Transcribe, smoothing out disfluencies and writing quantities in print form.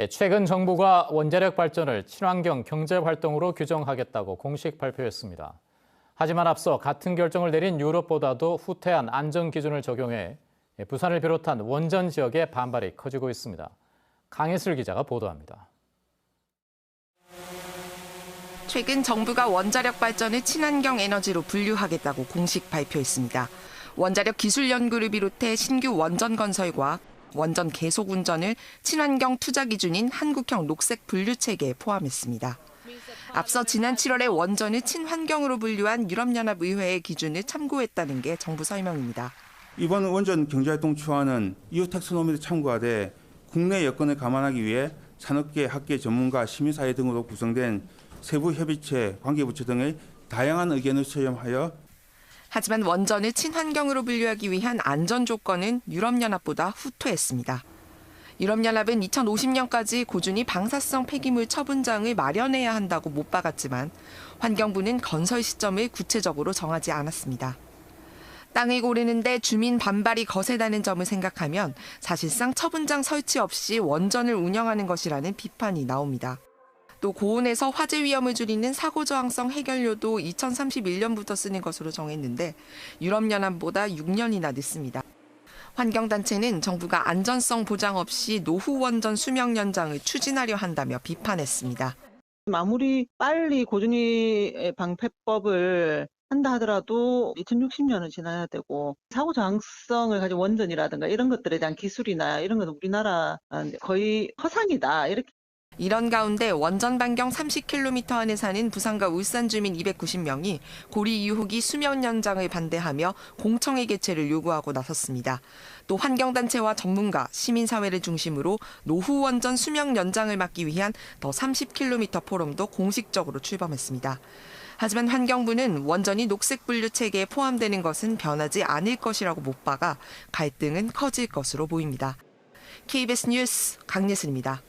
최근 정부가 원자력 발전을 친환경 경제 활동으로 규정하겠다고 공식 발표했습니다. 하지만 앞서 같은 결정을 내린 유럽보다도 후퇴한 안전 기준을 적용해 부산을 비롯한 원전 지역의 반발이 커지고 있습니다. 강혜슬 기자가 보도합니다. 최근 정부가 원자력 발전을 친환경 에너지로 분류하겠다고 공식 발표했습니다. 원자력 기술 연구를 비롯해 신규 원전 건설과 원전 계속 운전을 친환경 투자 기준인 한국형 녹색 분류 체계에 포함했습니다. 앞서 지난 7월에 원전을 친환경으로 분류한 유럽연합의회의 기준을 참고했다는 게 정부 설명입니다. 이번 원전 경제활동 추안은 EU 텍소노미를 참고하되 국내 여건을 감안하기 위해 산업계, 학계, 전문가, 시민사회 등으로 구성된 세부 협의체, 관계부처 등의 다양한 의견을 수렴하여 하지만 원전을 친환경으로 분류하기 위한 안전 조건은 유럽연합보다 후퇴했습니다. 유럽연합은 2050년까지 고준위 방사성 폐기물 처분장을 마련해야 한다고 못 박았지만 환경부는 건설 시점을 구체적으로 정하지 않았습니다. 땅을 고르는데 주민 반발이 거세다는 점을 생각하면 사실상 처분장 설치 없이 원전을 운영하는 것이라는 비판이 나옵니다. 또 고온에서 화재 위험을 줄이는 사고 저항성 해결료도 2031년부터 쓰는 것으로 정했는데 유럽연합보다 6년이나 늦습니다. 환경단체는 정부가 안전성 보장 없이 노후 원전 수명 연장을 추진하려 한다며 비판했습니다. 아무리 빨리 고준위 방패법을 한다 하더라도 2060년은 지나야 되고 사고 저항성을 가진 원전이라든가 이런 것들에 대한 기술이나 이런 것은 우리나라 거의 허상이다 이렇게. 이런 가운데 원전 반경 30km 안에 사는 부산과 울산 주민 290명이 고리 유호기 수명 연장을 반대하며 공청회 개최를 요구하고 나섰습니다. 또 환경단체와 전문가, 시민사회를 중심으로 노후 원전 수명 연장을 막기 위한 더 30km 포럼도 공식적으로 출범했습니다. 하지만 환경부는 원전이 녹색 분류 체계에 포함되는 것은 변하지 않을 것이라고 못 박아 갈등은 커질 것으로 보입니다. KBS 뉴스 강예슬입니다.